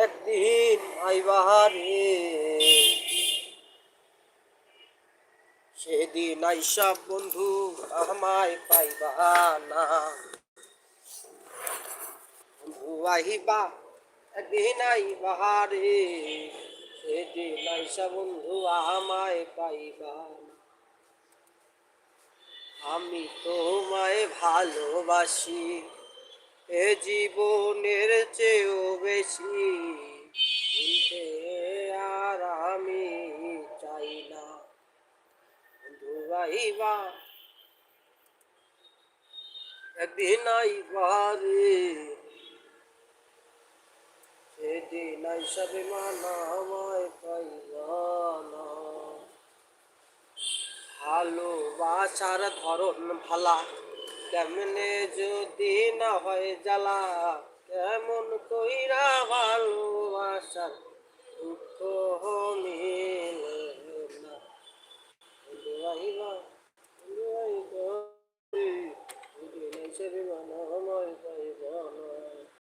একদিন আইবারে, সেদিন আইসা বন্ধু আমায় পাইবা না। বন্ধু আহিবা একদিন আইবারে, সেদিন আইসা বন্ধু আমায় পাইবা না। আমি তোমায় ভালোবাসি এ জীবনের চেয়েও বেশি, ভুলতে আর আমি চাই না। বন্ধু আইবা একদিন আইবা রে, সেদিন আইসা বেমানা আমায় পাইবা না। ভালোবাসার ধরন ভালা, কেমনে যদি না হয় জ্বালা, কেমন কইরা ভালোবাসার দুঃখ মিলে